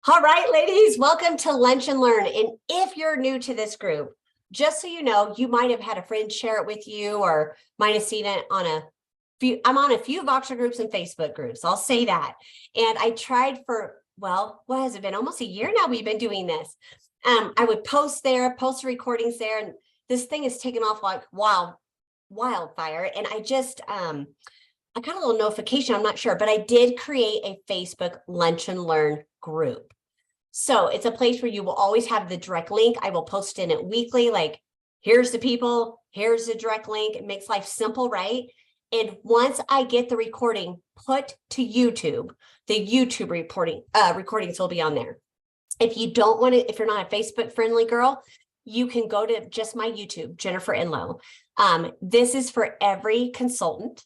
All right, ladies, welcome to Lunch and Learn. And if you're new to this group, just so you know, you might have had a friend share it with you or might have seen it on a few. I'm on a few Voxer groups and Facebook groups. I'll say that. And I tried for, well, what has it been? Almost a year now we've been doing this. I would post there, post recordings there, and this thing is taken off like wildfire. And I got a little notification, I'm not sure, but I did create a Facebook Lunch and Learn group. So it's a place where you will always have the direct link. I will post in it weekly, like here's the people, here's the direct link. It makes life simple, right? And once I get the recording put to YouTube, the YouTube recordings will be on there. If you don't want to, if you're not a Facebook friendly girl, you can go to just my YouTube, Jennifer Enlow. This is for every consultant,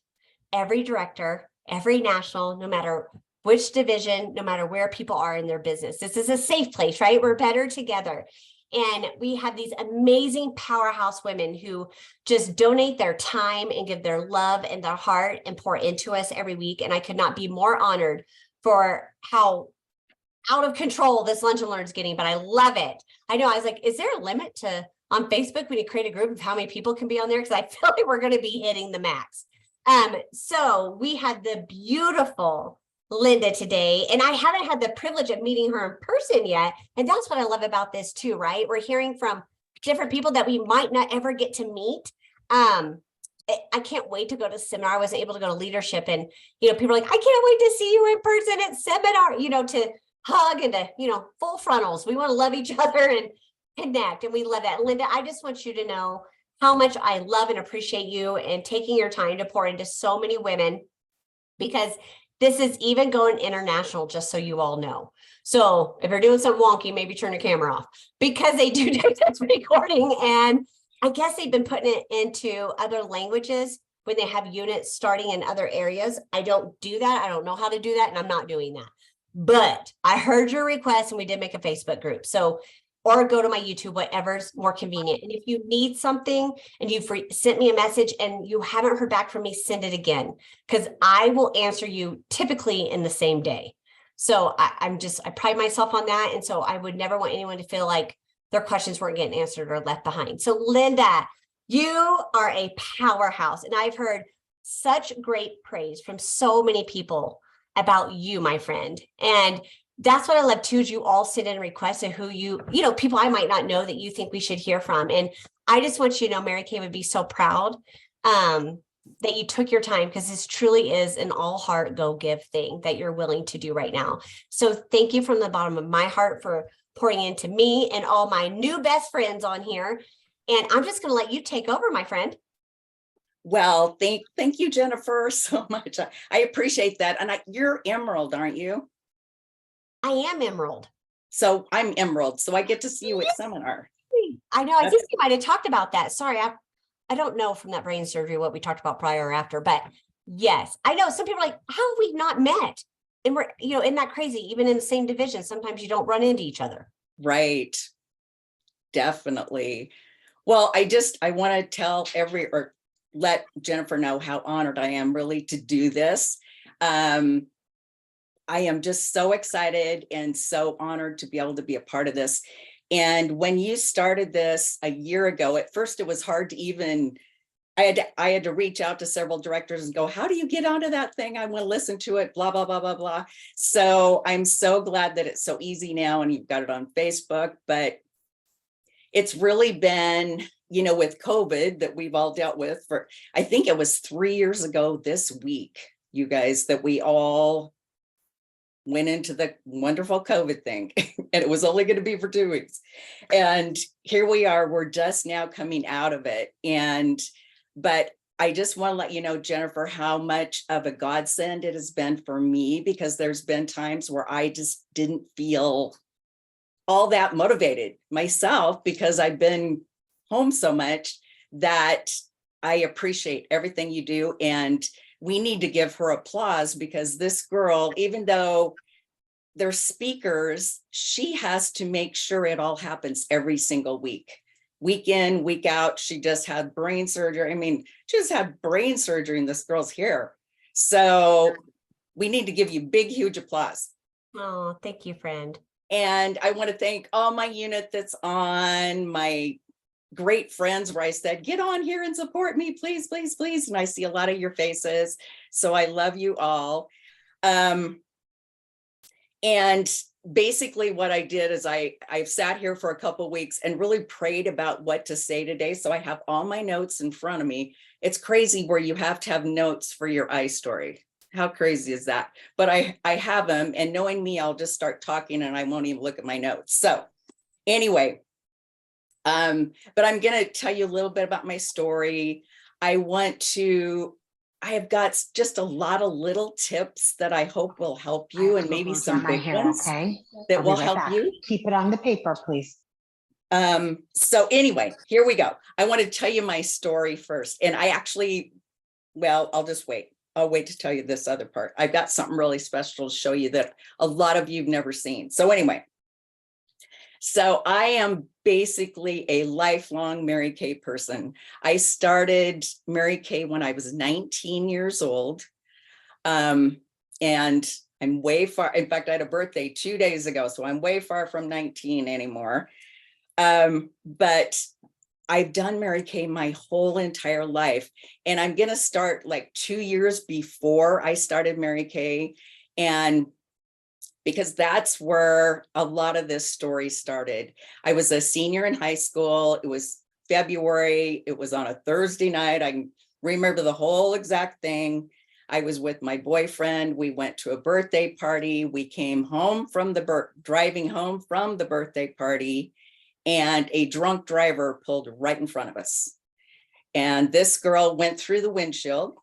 every director, every national, no matter which division, no matter where people are in their business. This is a safe place, right? We're better together. And we have these amazing powerhouse women who just donate their time and give their love and their heart and pour into us every week. And I could not be more honored for how out of control this Lunch and Learn is getting, but I love it. I know, I was like, is there a limit to on Facebook when you create a group of how many people can be on there? Because I feel like we're going to be hitting the max. So we had the beautiful Linda today, and I haven't had the privilege of meeting her in person yet. And that's what I love about this too, right? We're hearing from different people that we might not ever get to meet. I can't wait to go to seminar. I wasn't able to go to leadership, and people are like, I can't wait to see you in person at seminar, to hug and to, full frontals. We want to love each other and connect, and we love that. Linda, I just want you to know how much I love and appreciate you and taking your time to pour into so many women, because this is even going international, just so you all know. So if you're doing something wonky, maybe turn your camera off, because they do this recording. And I guess they've been putting it into other languages when they have units starting in other areas. I don't do that. I don't know how to do that, and I'm not doing that. But I heard your request, and we did make a Facebook group. So, or go to my YouTube, whatever's more convenient. And if you need something and you've sent me a message and you haven't heard back from me, send it again, because I will answer you typically in the same day. So I pride myself on that. And so I would never want anyone to feel like their questions weren't getting answered or left behind. So Linda, you are a powerhouse. And I've heard such great praise from so many people about you, my friend. And that's what I love too, is you all send in requests of who people I might not know that you think we should hear from. And I just want you to know, Mary Kay would be so proud that you took your time, because this truly is an all heart go give thing that you're willing to do right now. So thank you from the bottom of my heart for pouring into me and all my new best friends on here. And I'm just going to let you take over, my friend. Well, thank you, Jennifer, so much. I appreciate that. And you're Emerald, aren't you? I am Emerald. So I'm Emerald. So I get to see you at seminar. I know. I think you might have talked about that. Sorry, I don't know from that brain surgery what we talked about prior or after, but yes, I know some people are like, how have we not met? And we're, isn't that crazy? Even in the same division, sometimes you don't run into each other. Right. Definitely. Well, I want to let Jennifer know how honored I am really to do this. I am just so excited and so honored to be able to be a part of this. And when you started this a year ago, at first it was hard to even, I had to reach out to several directors and go, how do you get onto that thing? I want to listen to it, blah, blah, blah, blah, blah. So I'm so glad that it's so easy now and you've got it on Facebook, but it's really been, with COVID that we've all dealt with for, I think it was 3 years ago this week, you guys, that we all went into the wonderful COVID thing, and it was only going to be for 2 weeks. And here we are, we're just now coming out of it. But I just want to let you know, Jennifer, how much of a godsend it has been for me, because there's been times where I just didn't feel all that motivated myself, because I've been home so much, that I appreciate everything you do. And we need to give her applause, because this girl, even though they're speakers, she has to make sure it all happens every single week in, week out. She just had brain surgery. I mean, she just had brain surgery in this girl's hair. So we need to give you big, huge applause. Oh, thank you, friend. And I want to thank all my unit that's on, my great friends where I said, get on here and support me, please, please, please. And I see a lot of your faces. So I love you all. And basically what I did is I've sat here for a couple of weeks and really prayed about what to say today. So I have all my notes in front of me. It's crazy where you have to have notes for your iStory. How crazy is that? But I have them, and knowing me, I'll just start talking and I won't even look at my notes. So anyway, but I'm going to tell you a little bit about my story. I have got just a lot of little tips that I hope will help you, and maybe some big ones that will help you. Keep it on the paper, please. So anyway, here we go. I want to tell you my story first. And I actually, well, I'll just wait. I'll wait to tell you this other part. I've got something really special to show you that a lot of you've never seen. So anyway, so I am basically a lifelong Mary Kay person. I started Mary Kay when I was 19 years old. And I'm way far. In fact, I had a birthday 2 days ago, so I'm way far from 19 anymore. But I've done Mary Kay my whole entire life. And I'm going to start like 2 years before I started Mary Kay. And because that's where a lot of this story started. I was a senior in high school. It was February. It was on a Thursday night. I can remember the whole exact thing. I was with my boyfriend. We went to a birthday party. We came home from driving home from the birthday party, and a drunk driver pulled right in front of us. And this girl went through the windshield,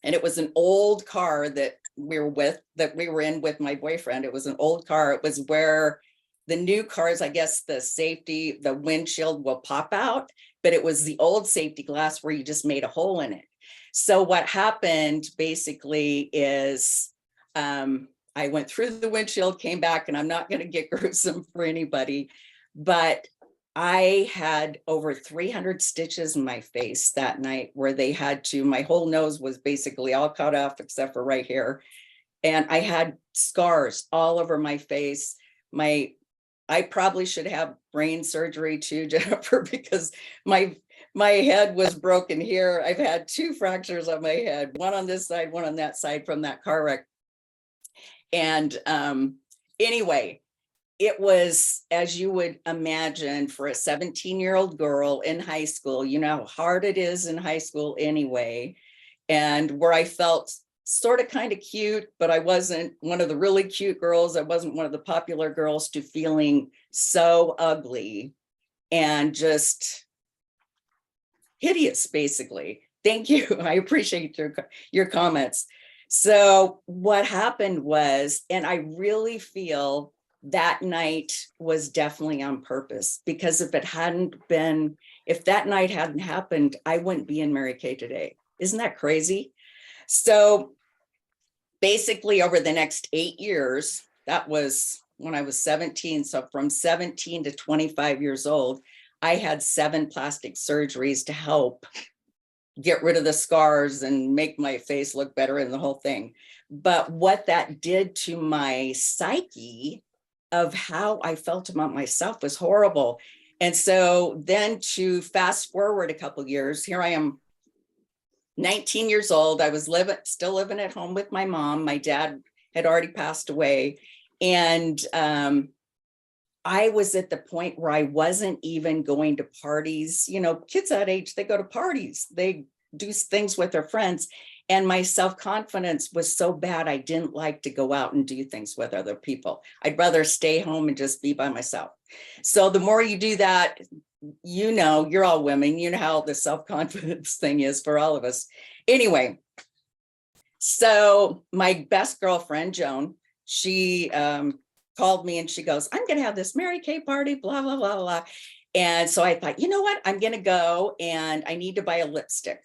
and it was an old car that we were in with my boyfriend. It was an old car. It was where the new cars, I guess the windshield will pop out, but it was the old safety glass where you just made a hole in it. So what happened basically is I went through the windshield, came back, and I'm not going to get gruesome for anybody, but I had over 300 stitches in my face that night, where my whole nose was basically all cut off except for right here. And I had scars all over my face. I probably should have brain surgery too, Jennifer, because my head was broken here. I've had 2 fractures on my head, one on this side, one on that side from that car wreck. And anyway, it was, as you would imagine, for a 17-year-old girl in high school. You know how hard it is in high school anyway. And where I felt sort of kind of cute, but I wasn't one of the really cute girls. I wasn't one of the popular girls, to feeling so ugly and just hideous, basically. Thank you. I appreciate your comments. So what happened was, and I really feel that night was definitely on purpose, because if that night hadn't happened, I wouldn't be in Mary Kay today. Isn't that crazy? So basically over the next 8 years, that was when I was 17. So from 17 to 25 years old, I had 7 plastic surgeries to help get rid of the scars and make my face look better and the whole thing. But what that did to my psyche of how I felt about myself was horrible. And so then, to fast forward a couple of years, here I am, 19 years old. I was still living at home with my mom. My dad had already passed away. And I was at the point where I wasn't even going to parties. You know, kids that age, they go to parties, they do things with their friends. And my self-confidence was so bad, I didn't like to go out and do things with other people. I'd rather stay home and just be by myself. So the more you do that, you know, you're all women, you know how the self-confidence thing is for all of us. Anyway, so my best girlfriend, Joan, she called me and she goes, I'm going to have this Mary Kay party, blah, blah, blah, blah. And so I thought, you know what, I'm going to go, and I need to buy a lipstick.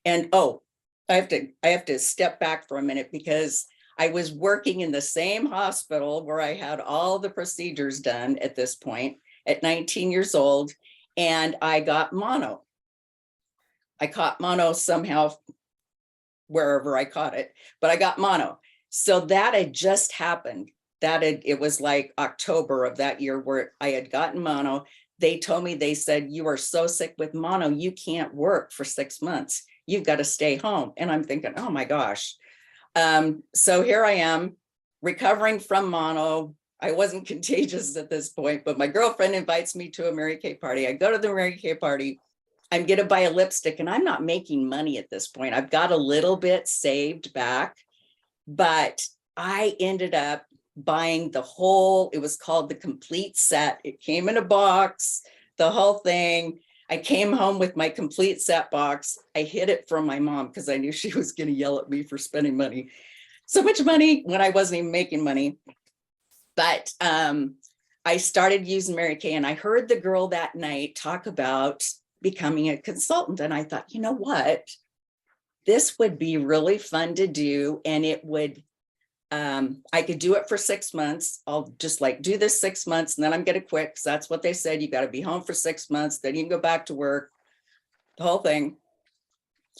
And I have to step back for a minute, because I was working in the same hospital where I had all the procedures done at this point at 19 years old, and I got mono. I caught mono somehow, wherever I caught it, but I got mono. So that had just happened. it was like October of that year where I had gotten mono. They told me, they said, you are so sick with mono, you can't work for 6 months. You've got to stay home. And I'm thinking, oh my gosh. So here I am recovering from mono. I wasn't contagious at this point, but my girlfriend invites me to a Mary Kay party. I go to the Mary Kay party. I'm going to buy a lipstick, and I'm not making money at this point. I've got a little bit saved back, but I ended up buying the whole, it was called the complete set. It came in a box, the whole thing. I came home with my complete set box. I hid it from my mom because I knew she was going to yell at me for spending money. So much money when I wasn't even making money. But I started using Mary Kay, and I heard the girl that night talk about becoming a consultant. And I thought, you know what? This would be really fun to do. And it would, I could do it for 6 months. I'll just like do this 6 months, and then I'm going to quit, because that's what they said. You got to be home for 6 months, then you can go back to work, the whole thing.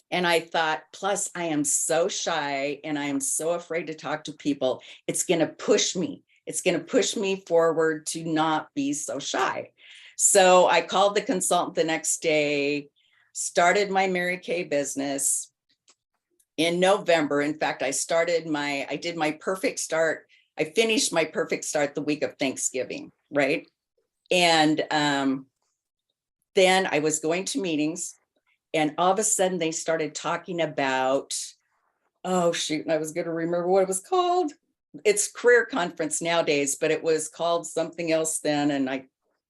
And I thought, plus I am so shy and I am so afraid to talk to people. It's going to push me. It's going to push me forward to not be so shy. So I called the consultant the next day, started my Mary Kay business in November. In fact, I did my perfect start. I finished my perfect start the week of Thanksgiving, right? And then I was going to meetings, and all of a sudden they started talking about, oh shoot, I was going to remember what it was called. It's career conference nowadays, but it was called something else then. And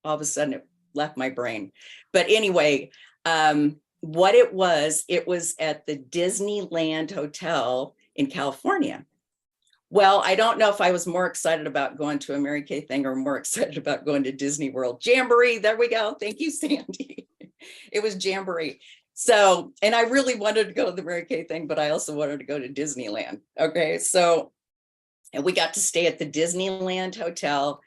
all of a sudden it left my brain. But anyway, what it was at the Disneyland Hotel in California. Well, I don't know if I was more excited about going to a Mary Kay thing or more excited about going to Disney World. Jamboree, there we go. Thank you, Sandy. It was Jamboree. So, and I really wanted to go to the Mary Kay thing, but I also wanted to go to Disneyland. Okay, so, and we got to stay at the Disneyland Hotel.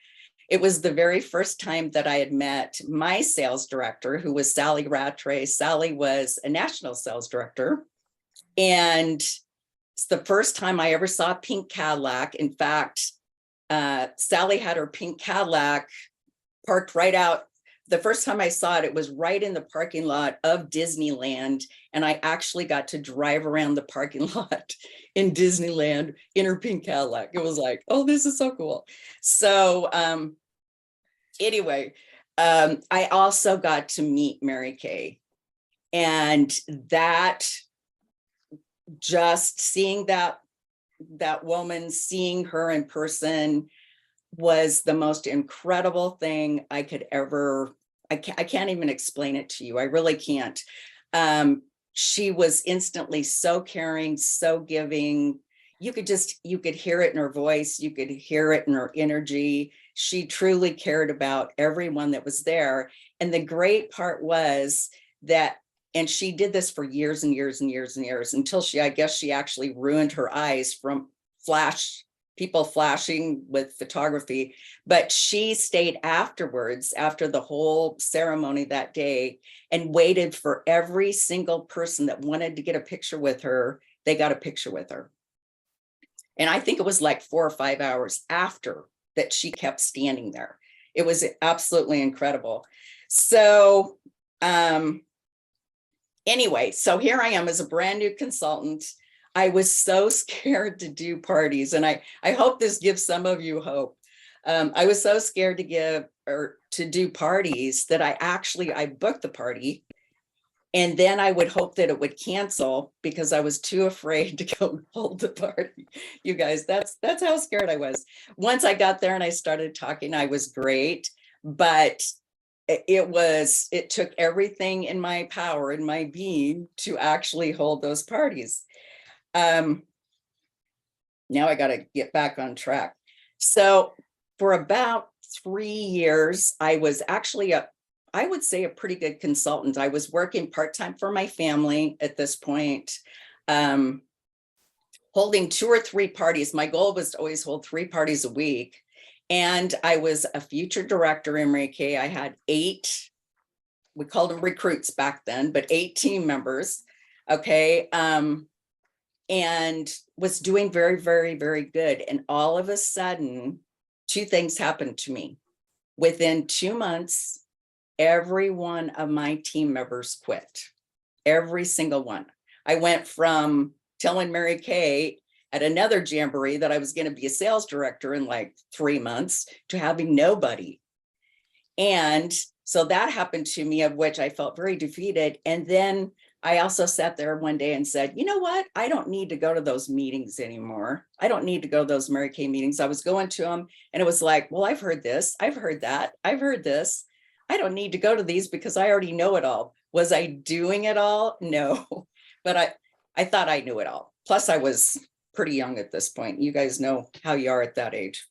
It was the very first time that I had met my sales director, who was Sally Rattray. Sally was a national sales director. And it's the first time I ever saw a pink Cadillac. In fact, Sally had her pink Cadillac parked right out. The first time I saw it, it was right in the parking lot of Disneyland. And I actually got to drive around the parking lot in Disneyland in her pink Cadillac. It was like, oh, this is so cool. So anyway, I also got to meet Mary Kay. And that, just seeing that woman, seeing her in person, was the most incredible thing I could ever, I can't even explain it to you. I really can't. She was instantly so caring, so giving. You could hear it in her voice. You could hear it in her energy. She truly cared about everyone that was there. And the great part was that, and she did this for years and years and years and years, until I guess she actually ruined her eyes from people flashing with photography. But she stayed afterwards, after the whole ceremony that day, and waited for every single person that wanted to get a picture with her. They got a picture with her. And I think it was like 4 or 5 hours after that she kept standing there. It was absolutely incredible. So anyway, so here I am as a brand new consultant. I was so scared to do parties, and I hope this gives some of you hope. I was so scared to do parties that I booked the party, and then I would hope that it would cancel because I was too afraid to go hold the party. You guys, that's how scared I was. Once I got there and I started talking, I was great, but it took everything in my power, in my being, to actually hold those parties. Now I got to get back on track. So for about 3 years, I was actually I would say a pretty good consultant. I was working part-time for my family at this point, holding 2 or 3 parties. My goal was to always hold 3 parties a week. And I was a future director in Mary Kay. I had 8, we called them recruits back then, but 8 team members. Okay. And was doing very, very, very good. And all of a sudden, two things happened to me. Within 2 months, every one of my team members quit. Every single one. I went from telling Mary Kay at another jamboree that I was going to be a sales director in like 3 months to having nobody. And so that happened to me, of which I felt very defeated. And then I also sat there one day and said, you know what? I don't need to go to those meetings anymore. I don't need to go to those Mary Kay meetings. I was going to them and it was like, well, I've heard this, I've heard that, I've heard this. I don't need to go to these because I already know it all. Was I doing it all? No, but I thought I knew it all. Plus I was pretty young at this point. You guys know how you are at that age.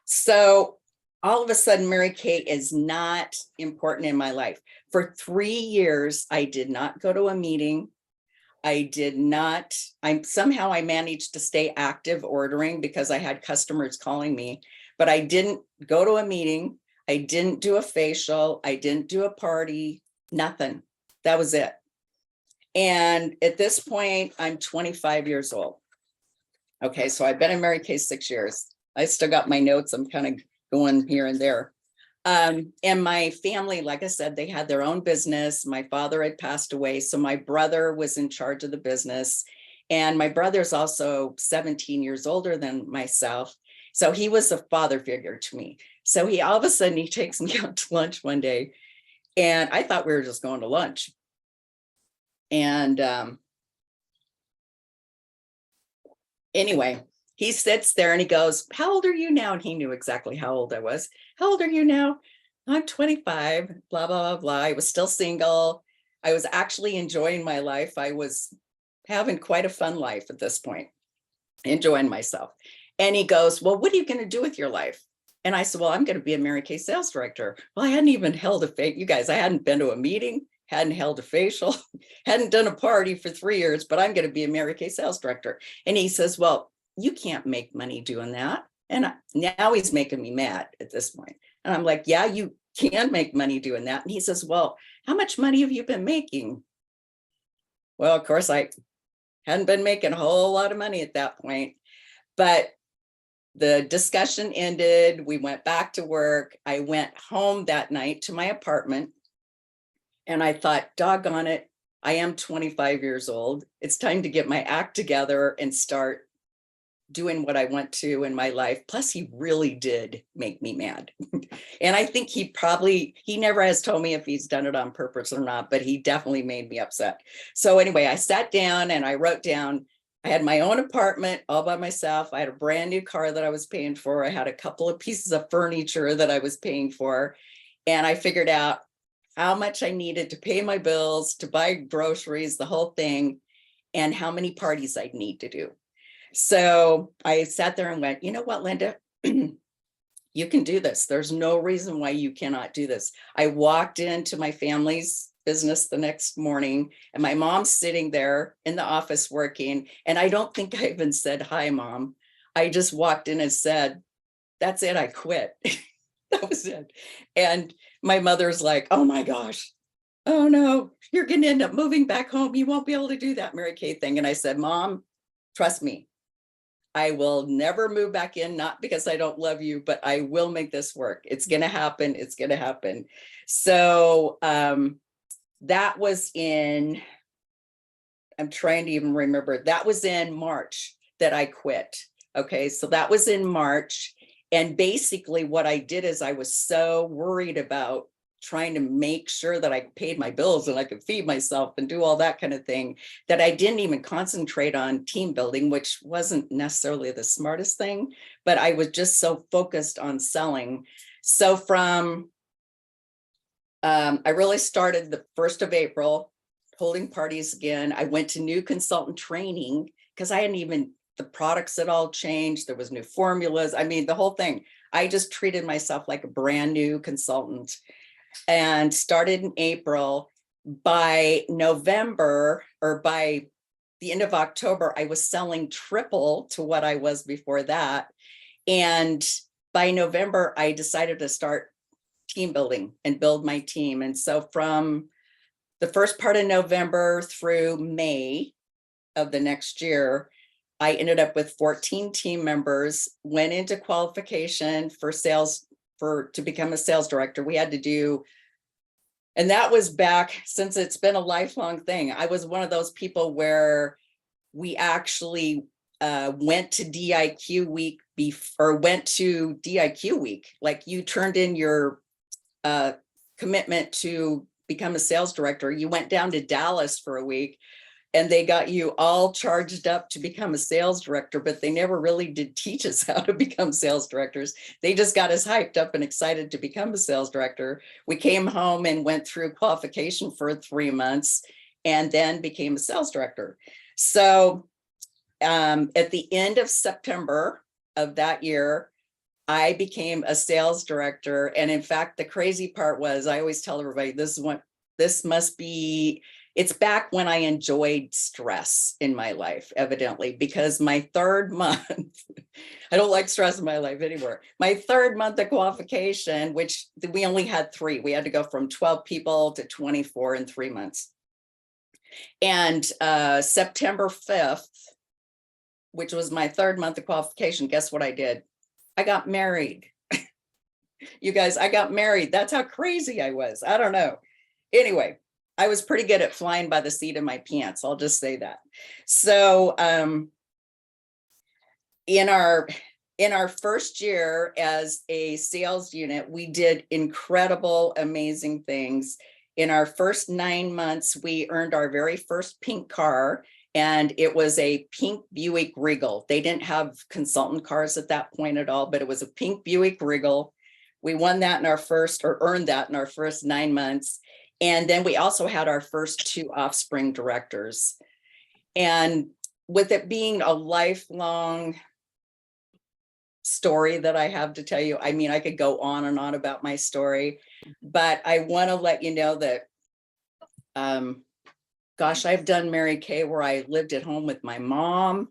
So all of a sudden, Mary Kay is not important in my life. For 3 years, I did not go to a meeting. I managed to stay active ordering because I had customers calling me, but I didn't go to a meeting. I didn't do a facial. I didn't do a party, nothing. That was it. And at this point, I'm 25 years old. Okay, so I've been in Mary Kay 6 years. I still got my notes. I'm kind of going here and there. And my family, like I said, they had their own business. My father had passed away, so my brother was in charge of the business. And my brother's also 17 years older than myself. So he was a father figure to me. So he all of a sudden, he takes me out to lunch one day. And I thought we were just going to lunch. And anyway, he sits there and he goes, how old are you now? And he knew exactly how old I was. How old are you now? I'm 25, blah, blah, blah, blah. I was still single. I was actually enjoying my life. I was having quite a fun life at this point, enjoying myself. And he goes, well, what are you going to do with your life? And I said, well, I'm going to be a Mary Kay sales director. Well, I hadn't even held a facial. You guys, I hadn't been to a meeting, hadn't held a facial, hadn't done a party for 3 years, but I'm going to be a Mary Kay sales director. And he says, well, you can't make money doing that. And now he's making me mad at this point. And I'm like, yeah, you can make money doing that. And he says, well, how much money have you been making? Well, of course, I hadn't been making a whole lot of money at that point, but the discussion ended. We went back to work. I went home that night to my apartment and I thought, doggone it, I am 25 years old. It's time to get my act together and start doing what I want to in my life. Plus, he really did make me mad. And I think he never has told me if he's done it on purpose or not, but he definitely made me upset. So anyway, I sat down and I wrote down, I had my own apartment all by myself. I had a brand new car that I was paying for. I had a couple of pieces of furniture that I was paying for. And I figured out how much I needed to pay my bills, to buy groceries, the whole thing, and how many parties I'd need to do. So I sat there and went, you know what, Linda, you can do this. There's no reason why you cannot do this. I walked into my family's business the next morning and my mom's sitting there in the office working. And I don't think I even said, hi, Mom. I just walked in and said, that's it, I quit. That was it. And my mother's like, oh my gosh, oh no, you're going to end up moving back home. You won't be able to do that Mary Kay thing. And I said, Mom, trust me, I will never move back in, not because I don't love you, but I will make this work. It's going to happen. It's going to happen. So that was in, I'm trying to even remember, that was in March that I quit. Okay, so that was in March. And basically what I did is I was so worried about trying to make sure that I paid my bills and I could feed myself and do all that kind of thing, that I didn't even concentrate on team building, which wasn't necessarily the smartest thing, but I was just so focused on selling. So from, I really started the 1st of April, holding parties again. I went to new consultant training because I hadn't even, the products had all changed. There was new formulas. I mean, the whole thing. I just treated myself like a brand new consultant. And started in April. By November, or by the end of October, I was selling triple to what I was before that. And by November, I decided to start team building and build my team. And so from the first part of November through May of the next year, I ended up with 14 team members, went into qualification for sales to become a sales director. We had to do, and that was back, since it's been a lifelong thing. I was one of those people where we actually went to DIQ week like you turned in your commitment to become a sales director. You went down to Dallas for a week and they got you all charged up to become a sales director, but they never really did teach us how to become sales directors. They just got us hyped up and excited to become a sales director. We came home and went through qualification for 3 months and then became a sales director. So at the end of September of that year, I became a sales director. And in fact, the crazy part was, I always tell everybody, it's back when I enjoyed stress in my life, evidently, because my third month, I don't like stress in my life anymore. My third month of qualification, which we only had 3, we had to go from 12 people to 24 in 3 months. And September 5th, which was my third month of qualification, guess what I did? I got married. You guys, I got married. That's how crazy I was. I don't know. Anyway, I was pretty good at flying by the seat of my pants. I'll just say that. So in our first year as a sales unit, we did incredible, amazing things. In our first 9 months, we earned our very first pink car, and it was a pink Buick Regal. They didn't have consultant cars at that point at all, but it was a pink Buick Regal. We won that earned that in our first 9 months. And then we also had our first 2 offspring directors. And with it being a lifelong story that I have to tell you, I mean, I could go on and on about my story, but I want to let you know that, gosh, I've done Mary Kay where I lived at home with my mom,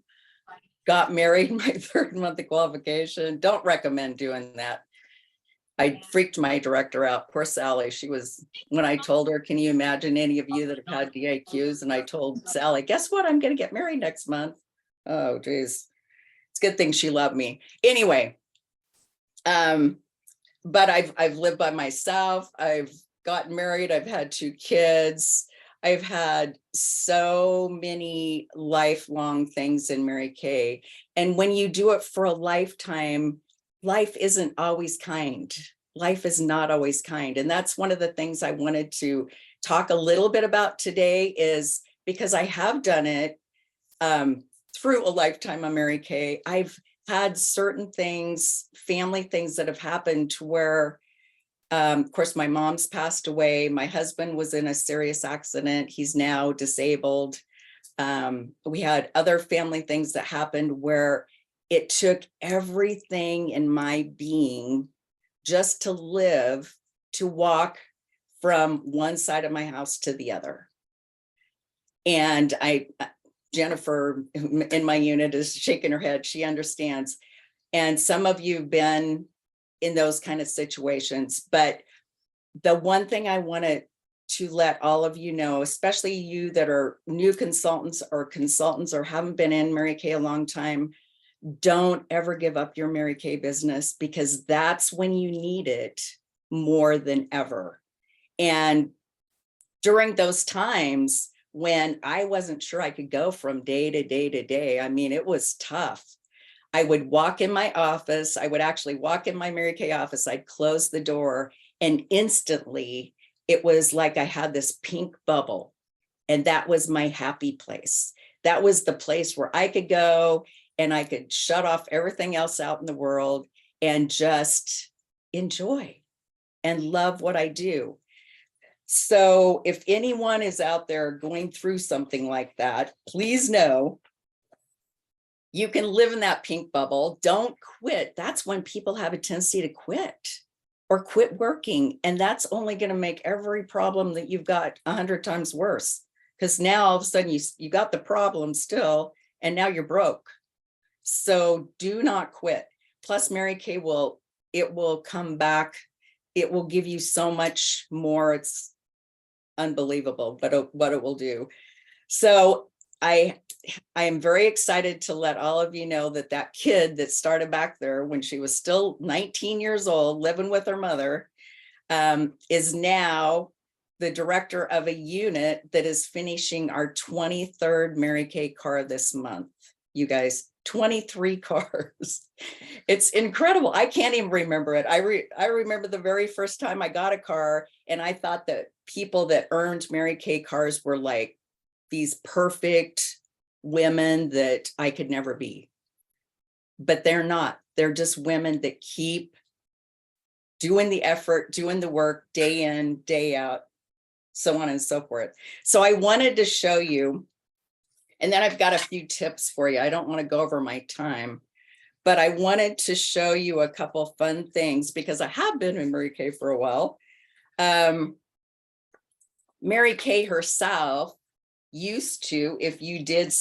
got married my third month of qualification. Don't recommend doing that. I freaked my director out. Poor Sally. She was, when I told her, can you imagine any of you that have had DIQs? And I told Sally, guess what? I'm going to get married next month. Oh, geez. It's a good thing she loved me. Anyway, but I've lived by myself. I've gotten married. I've had 2 kids. I've had so many lifelong things in Mary Kay. And when you do it for a lifetime, life isn't always kind. Life is not always kind. And that's one of the things I wanted to talk a little bit about today, is because I have done it through a lifetime of Mary Kay. I've had certain things, family things that have happened to where, of course, my mom's passed away. My husband was in a serious accident. He's now disabled. We had other family things that happened where it took everything in my being just to live, to walk from one side of my house to the other. And Jennifer in my unit is shaking her head. She understands. And some of you have been in those kind of situations. But the one thing I wanted to let all of you know, especially you that are new consultants or haven't been in Mary Kay a long time, don't ever give up your Mary Kay business, because that's when you need it more than ever. And during those times when I wasn't sure I could go from day to day to day, I mean, it was tough. I would walk in my office. I would actually walk in my Mary Kay office. I'd close the door, and instantly it was like I had this pink bubble, and that was my happy place. That was the place where I could go and I could shut off everything else out in the world and just enjoy and love what I do. So if anyone is out there going through something like that, please know you can live in that pink bubble. Don't quit. That's when people have a tendency to quit or quit working. And that's only going to make every problem that you've got 100 times worse, because now all of a sudden you got the problem still, and now you're broke. So do not quit. Plus, Mary Kay will come back. It will give you so much more. It's unbelievable what it will do. So I am very excited to let all of you know that that kid that started back there when she was still 19 years old, living with her mother, is now the director of a unit that is finishing our 23rd Mary Kay car this month. You guys, 23 cars. It's incredible. I can't even remember it. I remember the very first time I got a car, and I thought that people that earned Mary Kay cars were like these perfect women that I could never be. But they're not. They're just women that keep doing the effort, doing the work day in, day out, so on and so forth. So I wanted to show you, and then I've got a few tips for you. I don't want to go over my time, but I wanted to show you a couple fun things because I have been in Mary Kay for a while. Mary Kay herself used to, if you did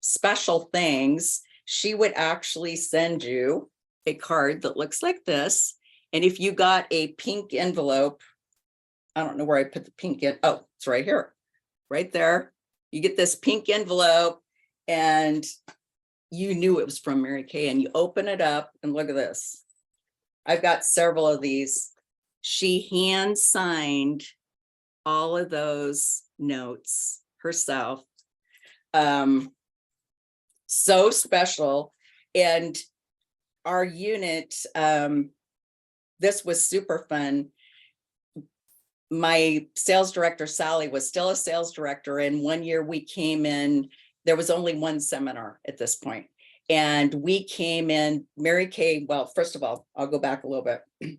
special things, she would actually send you a card that looks like this. And if you got a pink envelope, I don't know where I put the pink in. Oh, it's right here, right there. You get this pink envelope and you knew it was from Mary Kay, and you open it up and look at this. I've got several of these. She hand signed all of those notes herself. So special. And our unit, this was super fun. My sales director, Sally, was still a sales director. And one year we came in, there was only one seminar at this point. And we came in, Mary Kay, well, first of all, I'll go back a little bit.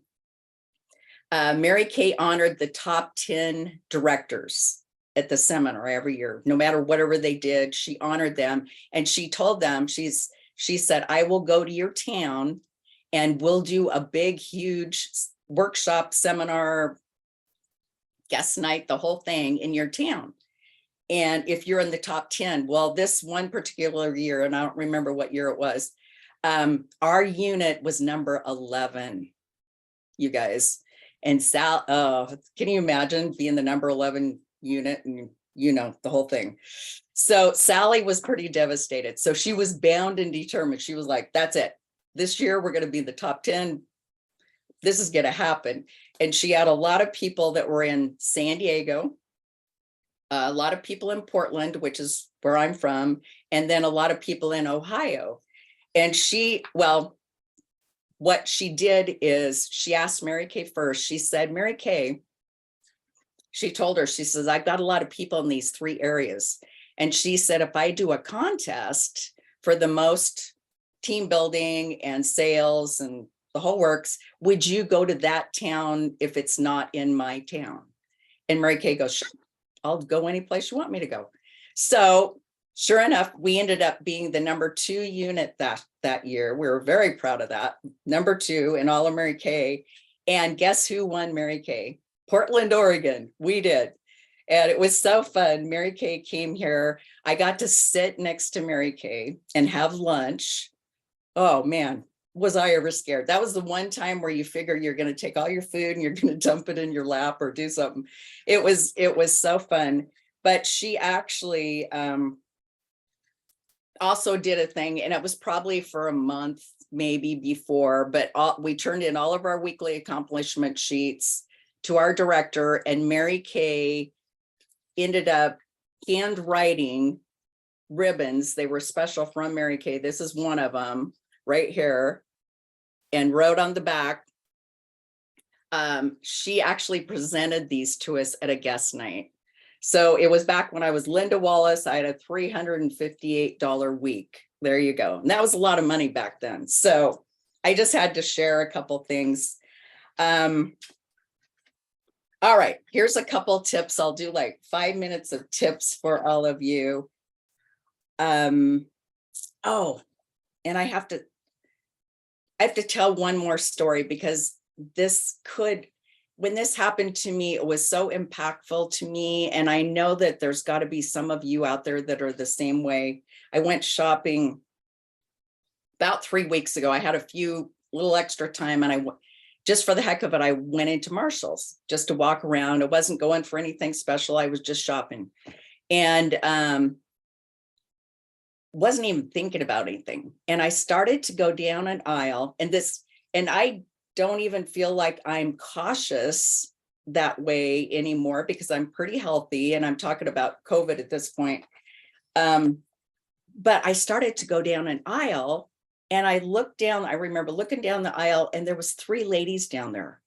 Mary Kay honored the top 10 directors at the seminar every year. No matter whatever they did, she honored them. And she told them, she said, I will go to your town and we'll do a big, huge workshop, seminar, guest night, the whole thing in your town. And if you're in the top 10, well, this one particular year, and I don't remember what year it was, our unit was number 11, you guys. And Sal, can you imagine being the number 11 unit and the whole thing? So Sally was pretty devastated. So she was bound and determined. She was like, that's it. This year we're going to be in the top 10. This is going to happen. And she had a lot of people that were in San Diego, a lot of people in Portland, which is where I'm from, and then a lot of people in Ohio. And what she did is she asked Mary Kay first. She said, Mary Kay, she told her, she says, I've got a lot of people in these 3 areas. And she said, if I do a contest for the most team building and sales and the whole works, would you go to that town if it's not in my town? And Mary Kay goes, sure, I'll go any place you want me to go. So sure enough, we ended up being the number 2 unit that year. We were very proud of that. Number 2 in all of Mary Kay. And guess who won Mary Kay? Portland, Oregon. We did. And it was so fun. Mary Kay came here. I got to sit next to Mary Kay and have lunch. Oh man, was I ever scared. That was the one time where you figure you're going to take all your food and you're going to dump it in your lap or do something. It was so fun. But she actually also did a thing, and it was probably for a month, maybe before, but we turned in all of our weekly accomplishment sheets to our director, and Mary Kay ended up handwriting ribbons. They were special from Mary Kay. This is one of them right here, and wrote on the back. She actually presented these to us at a guest night. So it was back when I was Linda Wallace. I had a $358 week. There you go. And that was a lot of money back then. So I just had to share a couple things. All right, here's a couple tips. I'll do like 5 minutes of tips for all of you. Oh, and I have to tell one more story, because when this happened to me, it was so impactful to me. And I know that there's got to be some of you out there that are the same way. I went shopping about 3 weeks ago. I had a few little extra time, and just for the heck of it, I went into Marshall's just to walk around. I wasn't going for anything special. I was just shopping. And wasn't even thinking about anything. And I started to go down an aisle, and I don't even feel like I'm cautious that way anymore because I'm pretty healthy, and I'm talking about COVID at this point. But I started to go down an aisle, and I looked down, I remember looking down the aisle, and there was 3 ladies down there.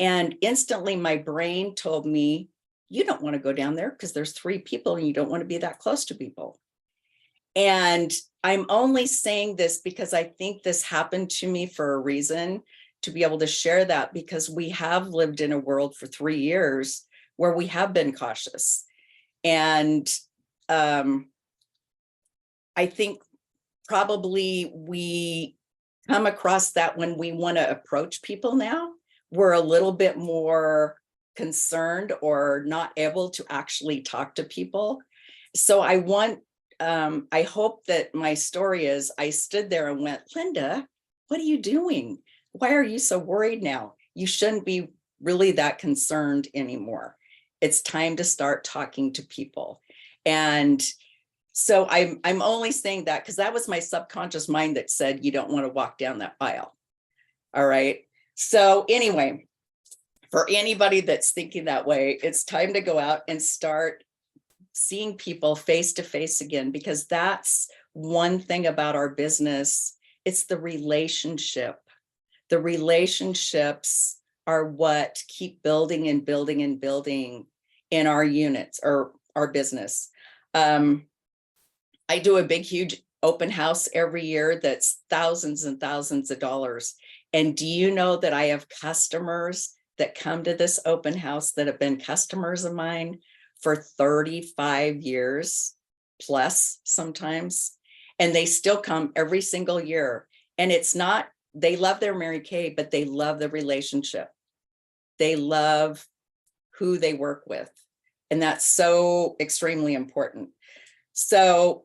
And instantly my brain told me, you don't want to go down there because there's 3 people and you don't want to be that close to people. And I'm only saying this because I think this happened to me for a reason, to be able to share that, because we have lived in a world for 3 years where we have been cautious. And I think probably we come across that when we want to approach people now, we're a little bit more concerned or not able to actually talk to people. So I hope that my story is, I stood there and went, Linda, what are you doing? Why are you so worried now? You shouldn't be really that concerned anymore. It's time to start talking to people. And so I'm only saying that because that was my subconscious mind that said, you don't want to walk down that aisle. All right. So anyway, for anybody that's thinking that way, it's time to go out and start seeing people face to face again, because that's one thing about our business. It's the relationship. The relationships are what keep building and building and building in our units or our business. I do a big, huge open house every year that's thousands and thousands of dollars. And do you know that I have customers that come to this open house that have been customers of mine for 35 years plus sometimes, and they still come every single year. And it's not, they love their Mary Kay, but they love the relationship. They love who they work with. And that's so extremely important. So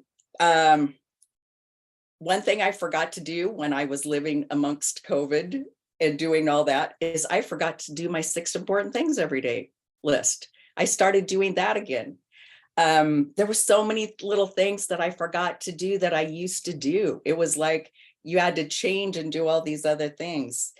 one thing I forgot to do when I was living amongst COVID and doing all that is I forgot to do my 6 important things every day list. I started doing that again. There were so many little things that I forgot to do that I used to do. It was like you had to change and do all these other things.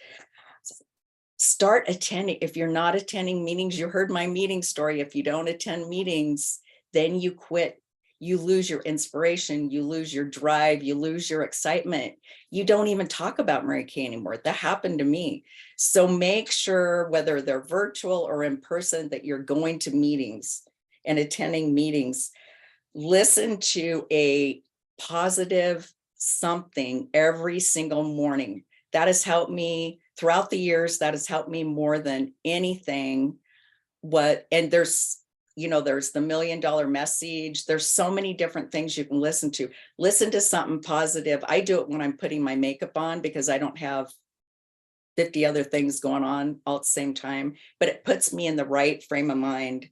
Start attending. If you're not attending meetings, you heard my meeting story. If you don't attend meetings, then you quit. You lose your inspiration, you lose your drive, you lose your excitement. You don't even talk about Mary Kay anymore. That happened to me. So make sure, whether they're virtual or in person, that you're going to meetings and attending meetings. Listen to a positive something every single morning. That has helped me throughout the years. That has helped me more than anything. And there's the $1 million message. There's so many different things you can listen to. Listen to something positive. I do it when I'm putting my makeup on because I don't have 50 other things going on all at the same time, but it puts me in the right frame of mind.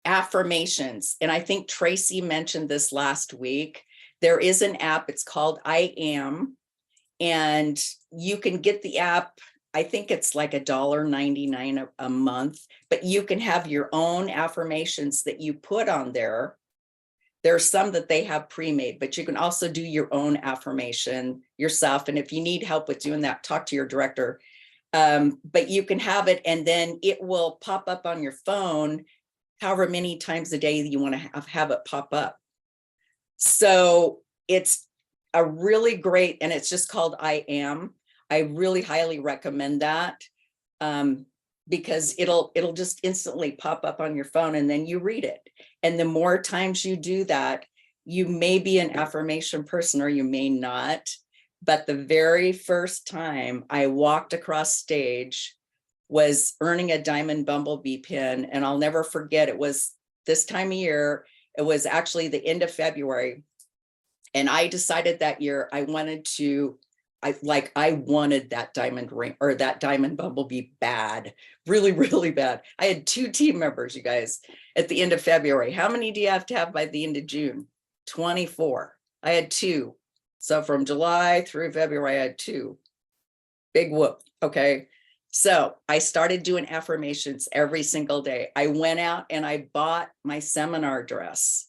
Affirmations. And I think Tracy mentioned this last week. There is an app, it's called I Am, and you can get the app. I think it's like $1.99 a month, but you can have your own affirmations that you put on there. There's some that they have pre-made, but you can also do your own affirmation yourself. And if you need help with doing that, talk to your director. But you can have it, and then it will pop up on your phone however many times a day you want to have it pop up. So it's a really great, and it's just called I Am. I really highly recommend that because it'll just instantly pop up on your phone, and then you read it. And the more times you do that, you may be an affirmation person or you may not. But the very first time I walked across stage was earning a diamond bumblebee pin. And I'll never forget, it was this time of year. It was actually the end of February. And I decided that year I wanted that diamond ring or that diamond bumblebee bad, really, really bad. I had 2 team members, you guys, at the end of February. How many do you have to have by the end of June? 24. I had 2. So from July through February, I had 2. Big whoop. Okay. So I started doing affirmations every single day. I went out and I bought my seminar dress.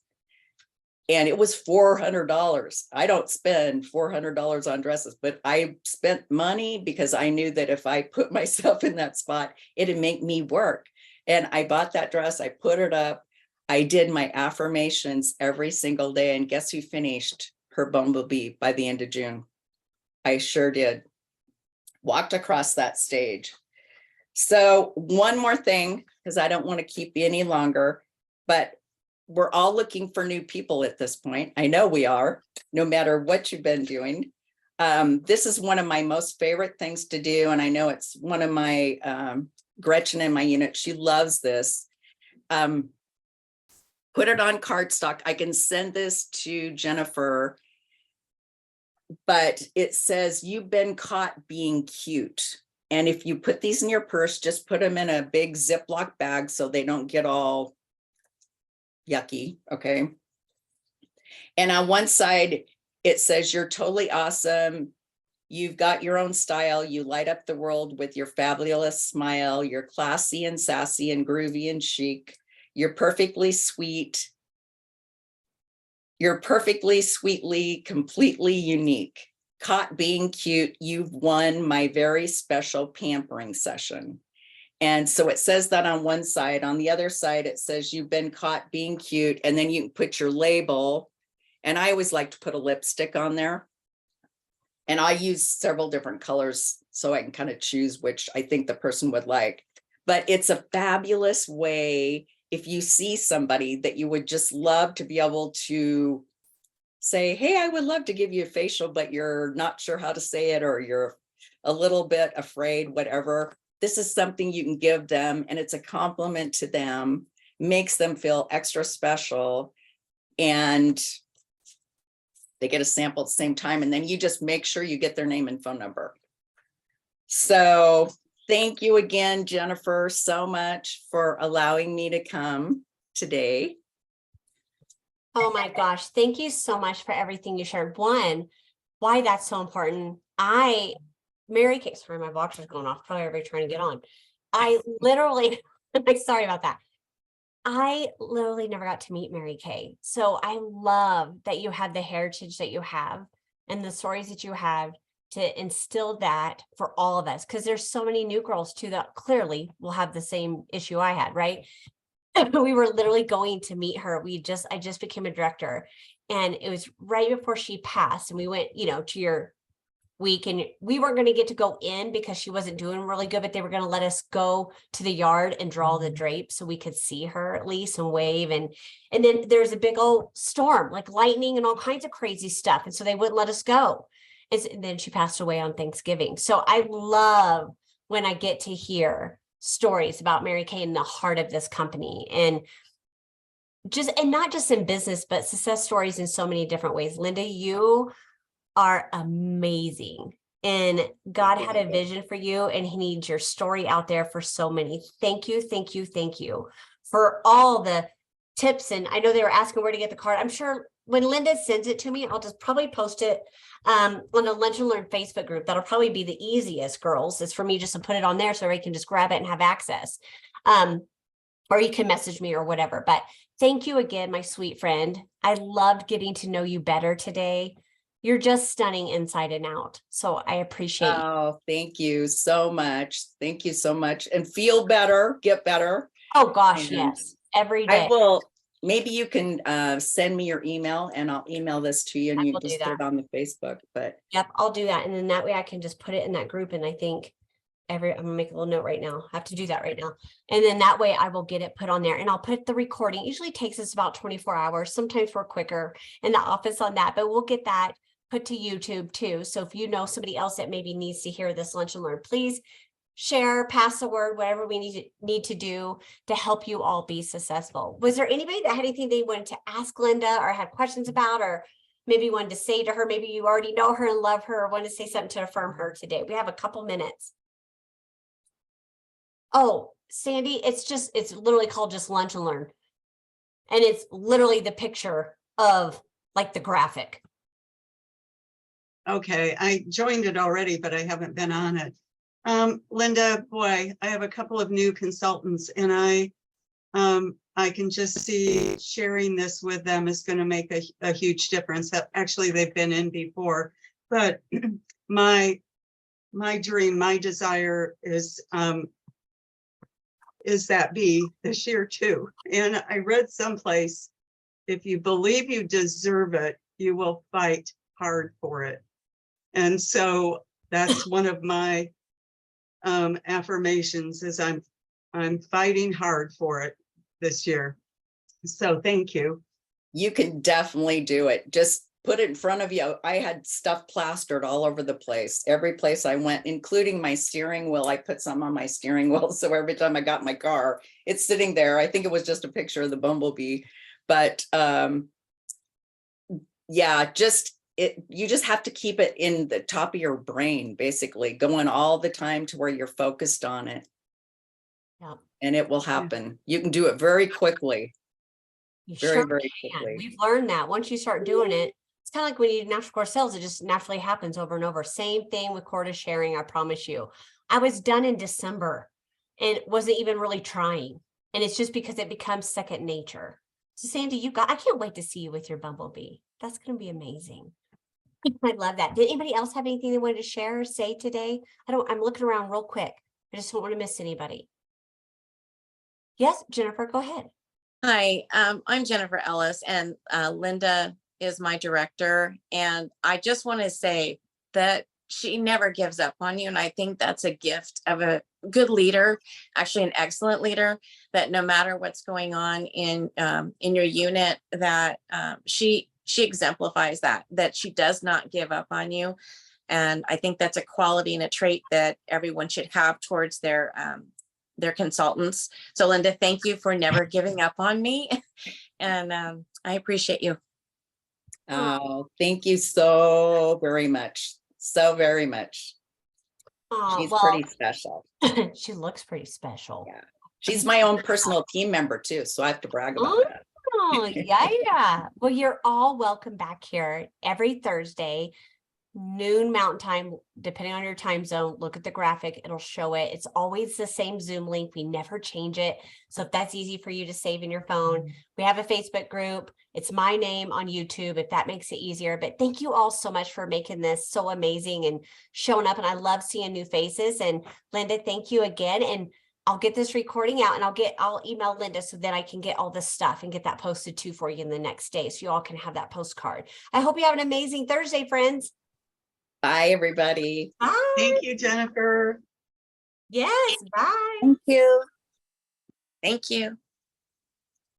And it was $400. I don't spend $400 on dresses, but I spent money because I knew that if I put myself in that spot, it'd make me work. And I bought that dress, I put it up. I did my affirmations every single day. And guess who finished her bumblebee by the end of June? I sure did. Walked across that stage. So one more thing, because I don't want to keep you any longer, but we're all looking for new people at this point. I know we are, no matter what you've been doing. This is one of my most favorite things to do. And I know it's one of my, Gretchen in my unit, she loves this. Put it on cardstock. I can send this to Jennifer, but it says, you've been caught being cute. And if you put these in your purse, just put them in a big Ziploc bag so they don't get all yucky, okay? And on one side, it says, you're totally awesome. You've got your own style. You light up the world with your fabulous smile. You're classy and sassy and groovy and chic. You're perfectly sweet. You're perfectly, sweetly, completely unique. Caught being cute. You've won my very special pampering session. And so it says that on one side. On the other side, it says you've been caught being cute. And then you can put your label. And I always like to put a lipstick on there. And I use several different colors so I can kind of choose which I think the person would like. But it's a fabulous way if you see somebody that you would just love to be able to say, hey, I would love to give you a facial, but you're not sure how to say it, or you're a little bit afraid, whatever. This is something you can give them, and it's a compliment to them, makes them feel extra special, and they get a sample at the same time. And then you just make sure you get their name and phone number. So thank you again, Jennifer, so much for allowing me to come today. Oh my gosh, thank you so much for everything you shared. One, why that's so important. Mary Kay, sorry, my box is going off. Probably everybody trying to get on. I literally, sorry about that. I literally never got to meet Mary Kay. So I love that you have the heritage that you have and the stories that you have to instill that for all of us. Because there's so many new girls too that clearly will have the same issue I had, right? We were literally going to meet her. I just became a director, and it was right before she passed. And we went, to your week, and we weren't going to get to go in because she wasn't doing really good, but they were going to let us go to the yard and draw the drapes so we could see her at least and wave. And then there's a big old storm, like lightning and all kinds of crazy stuff. And so they wouldn't let us go. And then she passed away on Thanksgiving. So I love when I get to hear stories about Mary Kay in the heart of this company, and not just in business, but success stories in so many different ways. Linda, you are amazing, and God had a vision for you, and he needs your story out there for so many. Thank you for all the tips. And I know they were asking where to get the card. I'm sure when Linda sends it to me, I'll just probably post it on a Lunch and Learn Facebook group. That'll probably be the easiest, girls, is for me just to put it on there so everybody can just grab it and have access. Or you can message me or whatever. But thank you again, my sweet friend. I loved getting to know you better today. You're just stunning inside and out. So I appreciate you. Oh, thank you so much. Thank you so much. And feel better, get better. Oh gosh, And yes. Every day. I will, maybe you can send me your email and I'll email this to you, and you can just put it on the Facebook. But yep, I'll do that. And then that way I can just put it in that group. And I think I'm gonna make a little note right now. I have to do that right now. And then that way I will get it put on there, and I'll put the recording. Usually takes us about 24 hours. Sometimes we're quicker in the office on that, but we'll get that put to YouTube too. So if you know somebody else that maybe needs to hear this Lunch and Learn, please share, pass the word, whatever we need to do to help you all be successful. Was there anybody that had anything they wanted to ask Linda or had questions about, or maybe wanted to say to her? Maybe you already know her and love her, or want to say something to affirm her today. We have a couple minutes. Oh, Sandy, it's literally called just Lunch and Learn. And it's literally the picture of like the graphic. Okay, I joined it already, but I haven't been on it. Linda, boy, I have a couple of new consultants, and I I can just see sharing this with them is going to make a huge difference. Actually, they've been in before, but my dream, my desire is that be this year too. And I read someplace, if you believe you deserve it, you will fight hard for it. And so that's one of my affirmations is I'm fighting hard for it this year. So thank you. You can definitely do it. Just put it in front of you. I had stuff plastered all over the place. Every place I went, including my steering wheel. I put some on my steering wheel. So every time I got in my car, it's sitting there. I think it was just a picture of the bumblebee. But yeah, you just have to keep it in the top of your brain, basically, going all the time to where you're focused on it. Yeah. And it will happen. You can do it very quickly. You Very, sure very can. quickly. We've learned that once you start doing it, it's kind of like when you do natural course sales, it just naturally happens over and over. Same thing with quota sharing, I promise you. I was done in December and wasn't even really trying. And it's just because it becomes second nature. So Sandy, I can't wait to see you with your bumblebee. That's going to be amazing. I love that. Did anybody else have anything they wanted to share or say today? I'm looking around real quick. I just don't want to miss anybody. Yes, Jennifer, go ahead. Hi, I'm Jennifer Ellis, and Linda is my director. And I just want to say that she never gives up on you. And I think that's a gift of a good leader, actually an excellent leader, that no matter what's going on in your unit, that she exemplifies that she does not give up on you. And I think that's a quality and a trait that everyone should have towards their consultants. So Linda, thank you for never giving up on me. And I appreciate you. Oh, thank you so very much. So very much. She's pretty special. She looks pretty special. Yeah. She's my own personal team member too. So I have to brag about that. Oh, yeah. Well, you're all welcome back here every Thursday, noon Mountain Time, depending on your time zone. Look at the graphic, it'll show it. It's always the same Zoom link. We never change it. So if that's easy for you to save in your phone, we have a Facebook group. It's my name on YouTube, if that makes it easier. But thank you all so much for making this so amazing and showing up. And I love seeing new faces. And Linda, thank you again. And I'll get this recording out and I'll email Linda so that I can get all this stuff and get that posted too for you in the next day. So you all can have that postcard. I hope you have an amazing Thursday, friends. Bye, everybody. Bye. Thank you, Jennifer. Yes, bye. Thank you. Thank you.